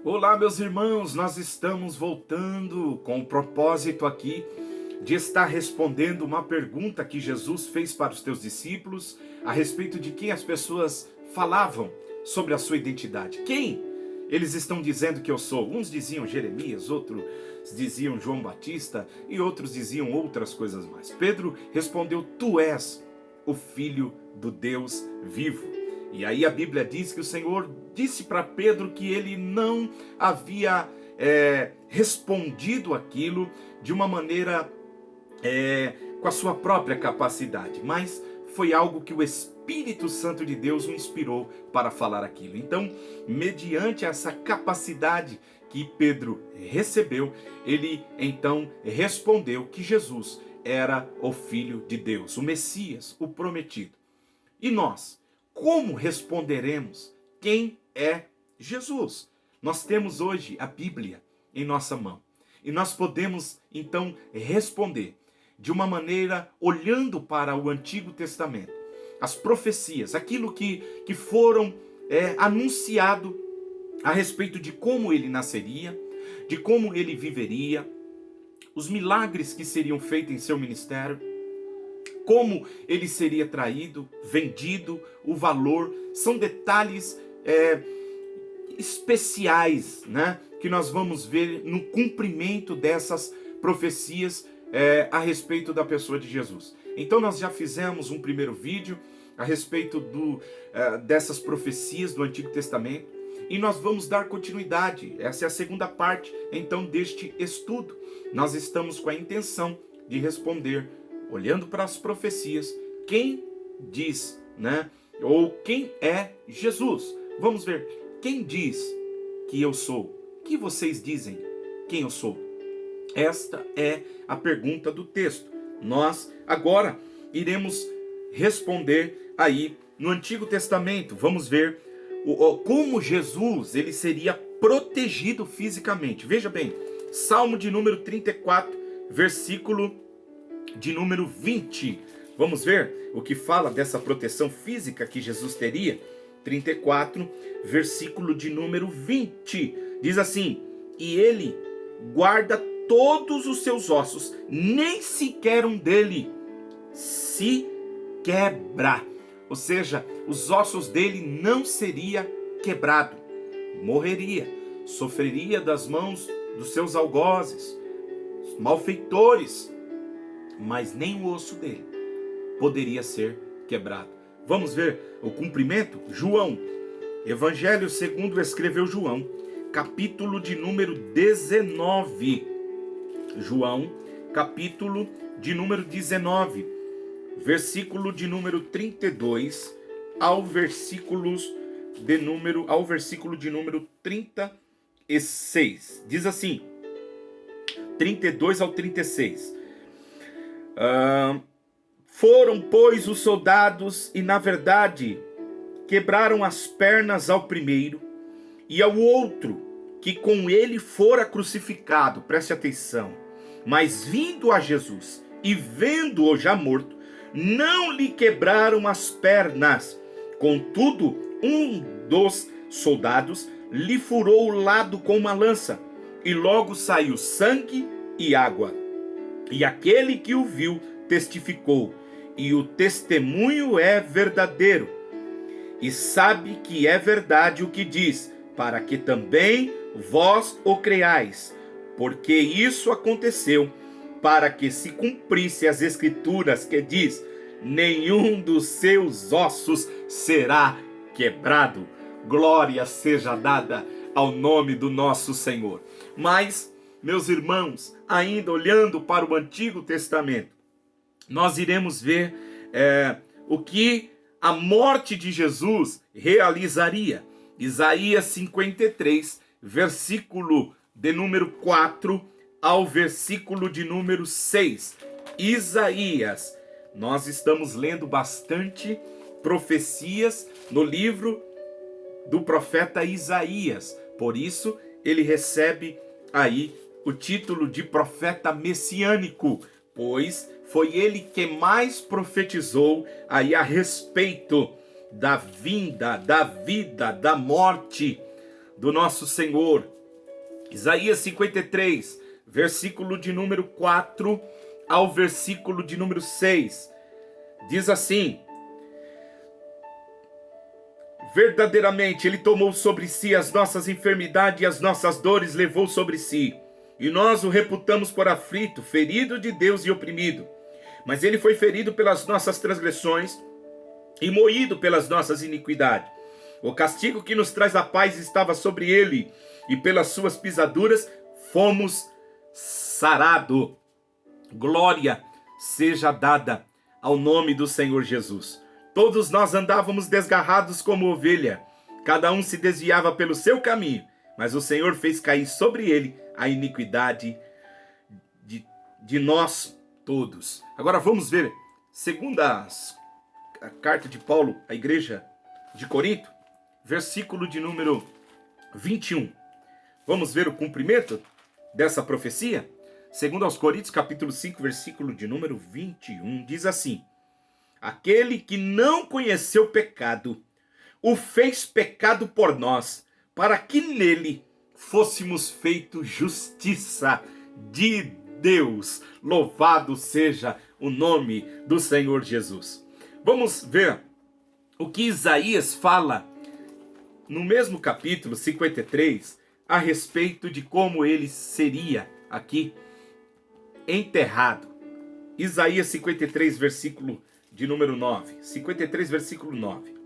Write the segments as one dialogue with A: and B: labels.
A: Olá, meus irmãos, nós estamos voltando com o propósito aqui de estar respondendo uma pergunta que Jesus fez para os teus discípulos a respeito de quem as pessoas falavam sobre a sua identidade. Quem eles estão dizendo que eu sou? Uns diziam Jeremias, outros diziam João Batista e outros diziam outras coisas mais. Pedro respondeu: tu és o Filho do Deus vivo. E aí a Bíblia diz que o Senhor disse para Pedro que ele não havia respondido aquilo de uma maneira com a sua própria capacidade, mas foi algo que o Espírito Santo de Deus o inspirou para falar aquilo. Então, mediante essa capacidade que Pedro recebeu, ele então respondeu que Jesus era o Filho de Deus, o Messias, o prometido. E nós, como responderemos quem é Jesus? Nós temos hoje a Bíblia em nossa mão e nós podemos então responder de uma maneira olhando para o Antigo Testamento, as profecias, aquilo que foram anunciado a respeito de como ele nasceria, de como ele viveria, os milagres que seriam feitos em seu ministério, como ele seria traído, vendido, o valor. São detalhes especiais, né, que nós vamos ver no cumprimento dessas profecias a respeito da pessoa de Jesus. Então nós já fizemos um primeiro vídeo a respeito dessas profecias do Antigo Testamento e nós vamos dar continuidade. Essa é a segunda parte então deste estudo. Nós estamos com a intenção de responder, olhando para as profecias, quem diz, né? Ou quem é Jesus. Vamos ver, quem diz que eu sou? O que vocês dizem quem eu sou? Esta é a pergunta do texto. Nós agora iremos responder aí no Antigo Testamento. Vamos ver como Jesus ele seria protegido fisicamente. Veja bem, Salmo de número 34, versículo de número 20. Vamos ver o que fala dessa proteção física que Jesus teria. 34, versículo de número 20. Diz assim: e ele guarda todos os seus ossos, nem sequer um dele se quebra. Ou seja, os ossos dele não seria quebrado. Morreria, sofreria das mãos dos seus algozes, os malfeitores, mas nem o osso dele poderia ser quebrado. Vamos ver o cumprimento? João, Evangelho segundo escreveu João, capítulo de número 19. João, capítulo de número 19, versículo de número 32 ao versículo de número 36. Diz assim, 32 ao 36. Foram, pois, os soldados e, na verdade, quebraram as pernas ao primeiro e ao outro, que com ele fora crucificado. Preste atenção. Mas vindo a Jesus e vendo-o já morto, não lhe quebraram as pernas. Contudo, um dos soldados lhe furou o lado com uma lança, e logo saiu sangue e água. E aquele que o viu testificou, e o testemunho é verdadeiro, e sabe que é verdade o que diz, para que também vós o creais, porque isso aconteceu para que se cumprisse as escrituras que diz: nenhum dos seus ossos será quebrado. Glória seja dada ao nome do nosso Senhor. Mas, meus irmãos, ainda olhando para o Antigo Testamento, nós iremos ver o que a morte de Jesus realizaria. Isaías 53, versículo de número 4 ao versículo de número 6. Isaías, nós estamos lendo bastante profecias no livro do profeta Isaías, por isso ele recebe aí o título de profeta messiânico, pois foi ele que mais profetizou aí a respeito da vinda, da vida, da morte do nosso Senhor. Isaías 53, versículo de número 4 ao versículo de número 6. Diz assim: verdadeiramente ele tomou sobre si as nossas enfermidades e as nossas dores levou sobre si. E nós o reputamos por aflito, ferido de Deus e oprimido. Mas ele foi ferido pelas nossas transgressões e moído pelas nossas iniquidades. O castigo que nos traz a paz estava sobre ele, e pelas suas pisaduras fomos sarados. Glória seja dada ao nome do Senhor Jesus. Todos nós andávamos desgarrados como ovelha, cada um se desviava pelo seu caminho, mas o Senhor fez cair sobre ele a iniquidade de nós todos. Agora vamos ver, segundo a carta de Paulo à igreja de Corinto, versículo de número 21. Vamos ver o cumprimento dessa profecia? Segundo aos Coríntios, capítulo 5, versículo de número 21, diz assim: aquele que não conheceu pecado, o fez pecado por nós, para que nele fôssemos feitos justiça de Deus. Louvado seja o nome do Senhor Jesus. Vamos ver o que Isaías fala no mesmo capítulo 53, a respeito de como ele seria aqui enterrado. Isaías 53, versículo de número 9. 53, versículo 9.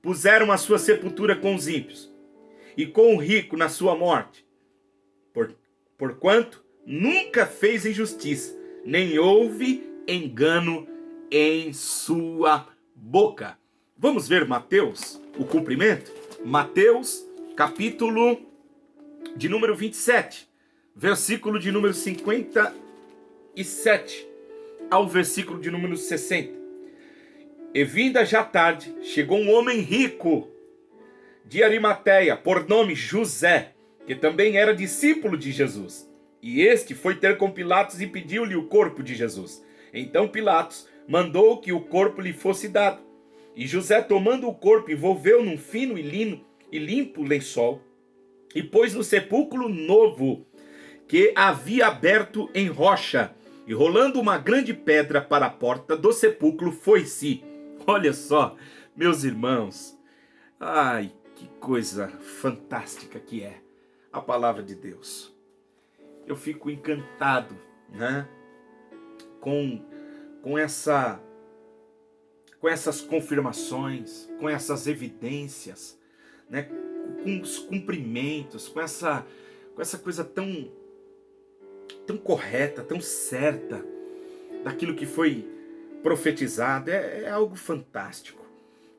A: Puseram a sua sepultura com os ímpios, e com o rico na sua morte, porquanto nunca fez injustiça, nem houve engano em sua boca. Vamos ver Mateus, o cumprimento? Mateus, capítulo de número 27, versículo de número 57 ao versículo de número 60. E vinda já tarde, chegou um homem rico de Arimateia, por nome José, que também era discípulo de Jesus. E este foi ter com Pilatos e pediu-lhe o corpo de Jesus. Então Pilatos mandou que o corpo lhe fosse dado. E José, tomando o corpo, envolveu num fino e limpo lençol, e pôs no sepulcro novo, que havia aberto em rocha, e rolando uma grande pedra para a porta do sepulcro, foi-se. Olha só, meus irmãos, ai, que coisa fantástica que é a palavra de Deus. Eu fico encantado, né, com essas confirmações, com essas evidências, né, com os cumprimentos, com essa coisa tão correta, tão certa daquilo que foi profetizado. É algo fantástico.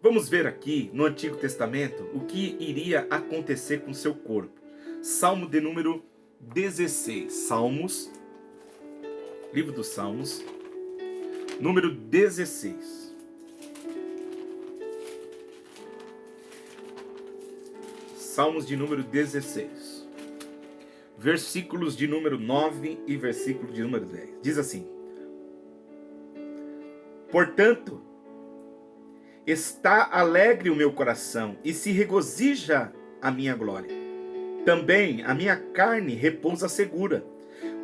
A: Vamos ver aqui no Antigo Testamento o que iria acontecer com seu corpo. Salmo de número 16. Salmos, livro dos Salmos, número 16. Salmos de número 16. Versículos de número 9 e versículo de número 10. Diz assim: portanto, está alegre o meu coração e se regozija a minha glória. Também a minha carne repousa segura,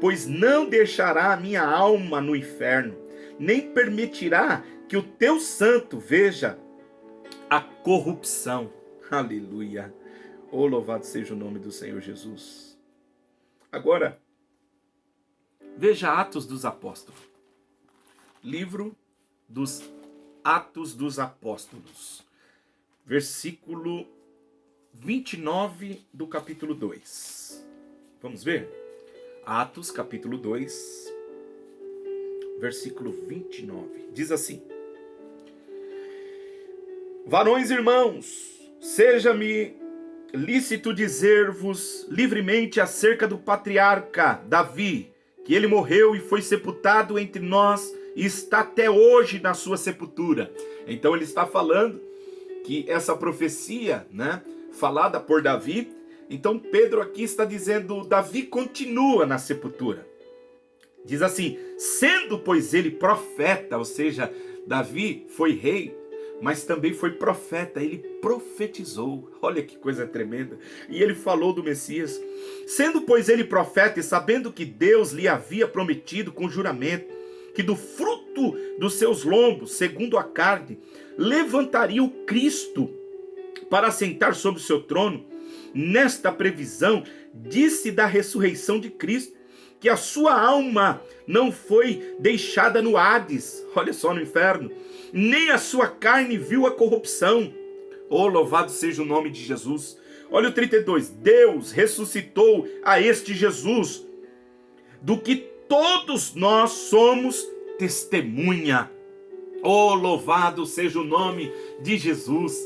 A: pois não deixará a minha alma no inferno, nem permitirá que o teu santo veja a corrupção. Aleluia. Oh, louvado seja o nome do Senhor Jesus. Agora, veja Atos dos Apóstolos. Livro dos Atos dos Apóstolos, versículo 29 do capítulo 2. Vamos ver? Atos, capítulo 2, versículo 29. Diz assim: varões irmãos, seja-me lícito dizer-vos livremente acerca do patriarca Davi, que ele morreu e foi sepultado entre nós e está até hoje na sua sepultura. Então ele está falando que essa profecia, né, falada por Davi, então Pedro aqui está dizendo, Davi continua na sepultura. Diz assim: sendo pois ele profeta, ou seja, Davi foi rei, mas também foi profeta, ele profetizou. Olha que coisa tremenda. E ele falou do Messias. Sendo, pois, ele profeta e sabendo que Deus lhe havia prometido com juramento que do fruto dos seus lombos, segundo a carne, levantaria o Cristo para assentar sobre o seu trono, nesta previsão, disse da ressurreição de Cristo, que a sua alma não foi deixada no Hades, olha só, no inferno, nem a sua carne viu a corrupção. Oh, louvado seja o nome de Jesus. Olha o 32, Deus ressuscitou a este Jesus, do que todos nós somos testemunha. Oh, louvado seja o nome de Jesus.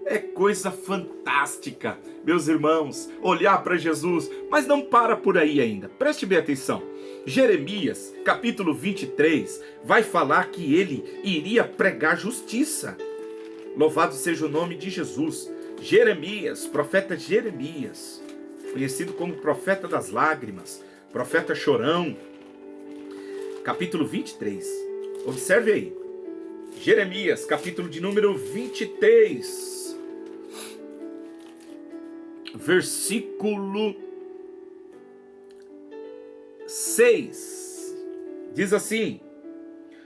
A: É coisa fantástica, meus irmãos, olhar para Jesus, mas não para por aí ainda. Preste bem atenção. Jeremias, capítulo 23, vai falar que ele iria pregar justiça. Louvado seja o nome de Jesus. Jeremias, profeta Jeremias, conhecido como profeta das lágrimas, profeta chorão, capítulo 23. Observe aí. Jeremias, capítulo de número 23, versículo 6. Diz assim: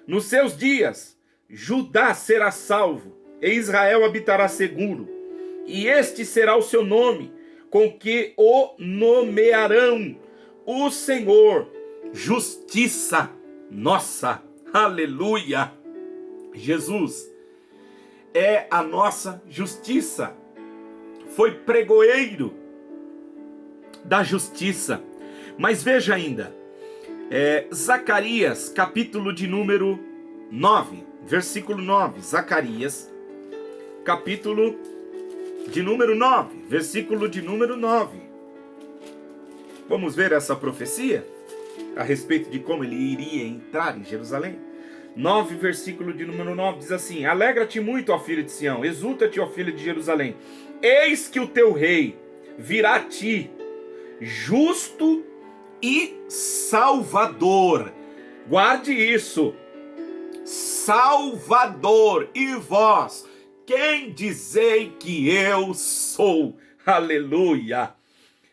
A: nos seus dias, Judá será salvo, e Israel habitará seguro, e este será o seu nome, com que o nomearão: o Senhor, justiça nossa. Aleluia! Jesus é a nossa justiça. Foi pregoeiro da justiça. Mas veja ainda, Zacarias, capítulo de número 9, versículo 9. Zacarias, capítulo de número 9, versículo de número 9. Vamos ver essa profecia a respeito de como ele iria entrar em Jerusalém. 9, versículo de número 9, diz assim: alegra-te muito, ó filho de Sião, exulta-te, ó filho de Jerusalém. Eis que o teu rei virá a ti, justo e salvador. Guarde isso. Salvador. E vós, quem dizei que eu sou? Aleluia.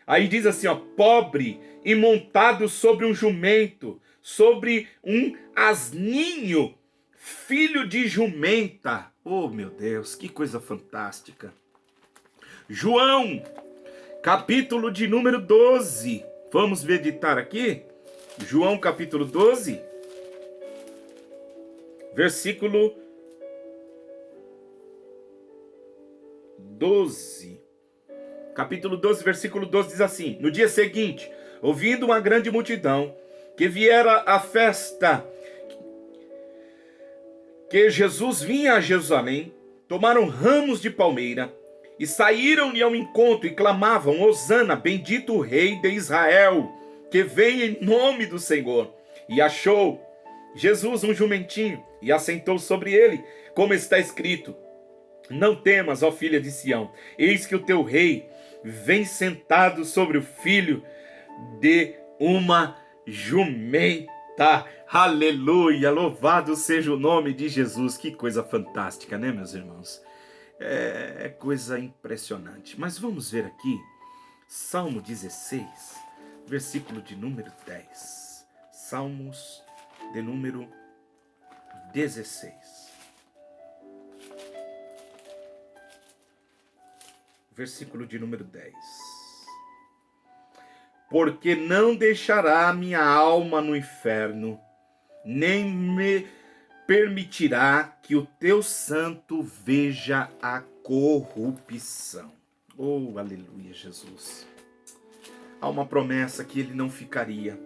A: Aí diz assim, ó, pobre e montado sobre um jumento, sobre um asninho, filho de jumenta. Oh, meu Deus, que coisa fantástica. João, capítulo de número 12. Vamos meditar aqui? João, capítulo 12, versículo 12. Capítulo 12, versículo 12 diz assim: no dia seguinte, ouvindo uma grande multidão que viera à festa, que Jesus vinha a Jerusalém, tomaram ramos de palmeira e saíram-lhe ao encontro e clamavam: Hosana, bendito o rei de Israel, que vem em nome do Senhor. E achou Jesus um jumentinho e assentou sobre ele, como está escrito: não temas, ó filha de Sião, eis que o teu rei vem sentado sobre o filho de uma jumenta. Aleluia, louvado seja o nome de Jesus. Que coisa fantástica, né, meus irmãos? É coisa impressionante. Mas vamos ver aqui, Salmo 16, versículo de número 10. Salmos de número 16. Versículo de número 10. Porque não deixará minha alma no inferno, nem me permitirá que o teu santo veja a corrupção. Oh, aleluia, Jesus. Há uma promessa que ele não ficaria.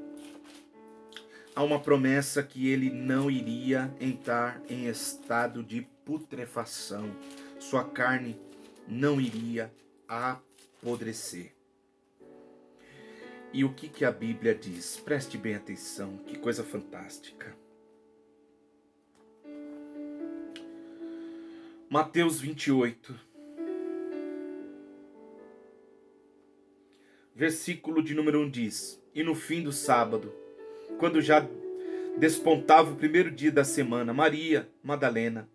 A: Há uma promessa que ele não iria entrar em estado de putrefação. Sua carne não iria apodrecer. E o que a Bíblia diz? Preste bem atenção, que coisa fantástica. Mateus 28, versículo de número 1 diz: e no fim do sábado, quando já despontava o primeiro dia da semana, Maria Madalena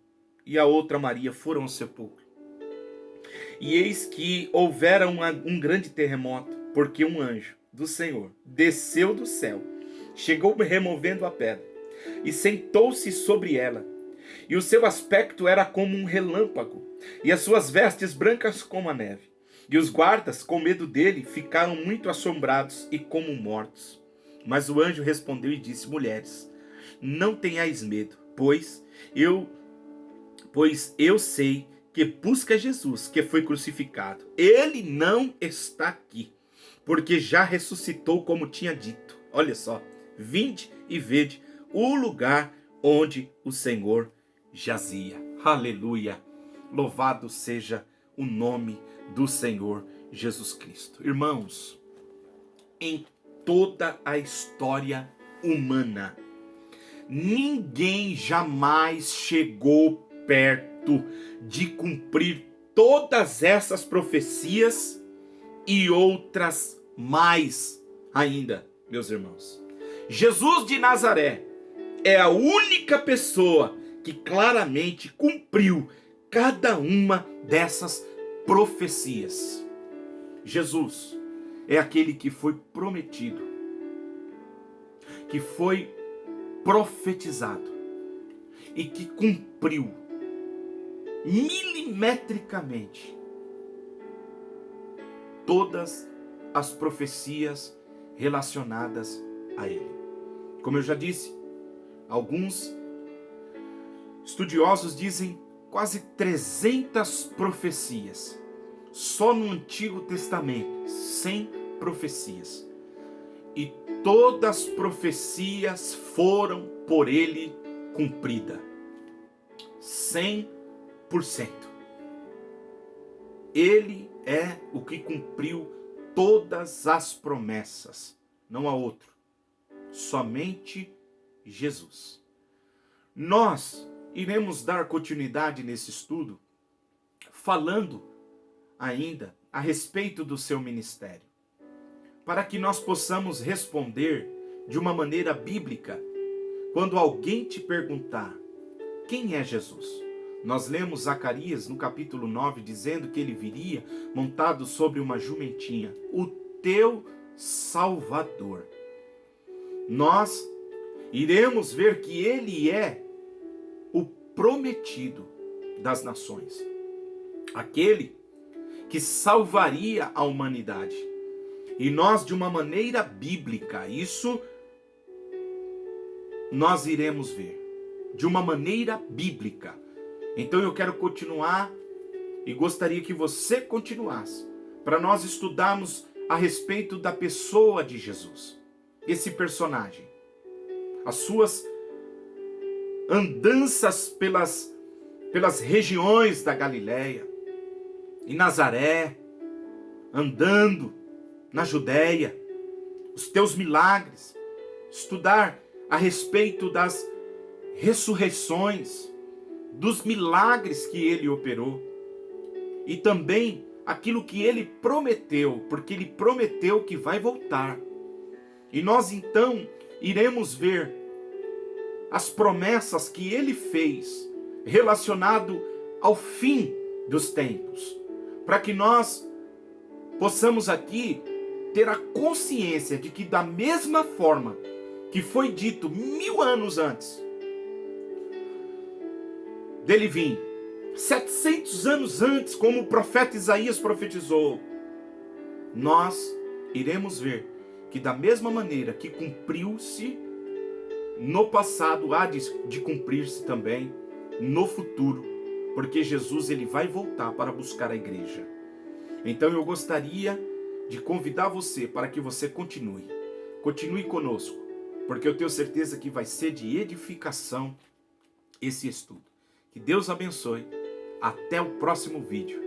A: e a outra Maria foram ao sepulcro. E eis que houvera um grande terremoto, porque um anjo do Senhor desceu do céu, chegou removendo a pedra, e sentou-se sobre ela. E o seu aspecto era como um relâmpago, e as suas vestes brancas como a neve. E os guardas, com medo dele, ficaram muito assombrados e como mortos. Mas o anjo respondeu e disse: mulheres, não tenhais medo, pois eu sei que busca Jesus, que foi crucificado. Ele não está aqui, porque já ressuscitou, como tinha dito. Olha só, vinde e vede o lugar onde o Senhor jazia. Aleluia! Louvado seja o nome do Senhor Jesus Cristo. Irmãos, em toda a história humana, ninguém jamais chegou perto de cumprir todas essas profecias e outras mais ainda, meus irmãos. Jesus de Nazaré é a única pessoa que claramente cumpriu cada uma dessas profecias. Jesus é aquele que foi prometido, que foi profetizado e que cumpriu milimetricamente todas as profecias relacionadas a ele. Como eu já disse, alguns estudiosos dizem quase 300 profecias só no Antigo Testamento, 100 profecias. E todas as profecias foram por ele cumpridas. 100%. Ele é o que cumpriu todas as promessas. Não há outro. Somente Jesus. Nós iremos dar continuidade nesse estudo falando ainda a respeito do seu ministério, para que nós possamos responder de uma maneira bíblica quando alguém te perguntar quem é Jesus. Nós lemos Zacarias no capítulo 9 dizendo que ele viria montado sobre uma jumentinha, o teu Salvador. Nós iremos ver que ele é o prometido das nações, aquele que salvaria a humanidade. E nós, de uma maneira bíblica, isso nós iremos ver, de uma maneira bíblica. Então eu quero continuar e gostaria que você continuasse, para nós estudarmos a respeito da pessoa de Jesus, esse personagem, as suas andanças pelas regiões da Galileia, em Nazaré, andando na Judéia, os teus milagres, estudar a respeito das ressurreições, dos milagres que ele operou, e também aquilo que ele prometeu, porque ele prometeu que vai voltar. E nós então iremos ver as promessas que ele fez relacionado ao fim dos tempos, para que nós possamos aqui ter a consciência de que da mesma forma que foi dito 1000 anos antes dele vir, 700 anos antes, como o profeta Isaías profetizou, nós iremos ver que da mesma maneira que cumpriu-se no passado, há de cumprir-se também no futuro, porque Jesus ele vai voltar para buscar a igreja. Então eu gostaria de convidar você para que você continue conosco, porque eu tenho certeza que vai ser de edificação esse estudo. Que Deus abençoe. Até o próximo vídeo.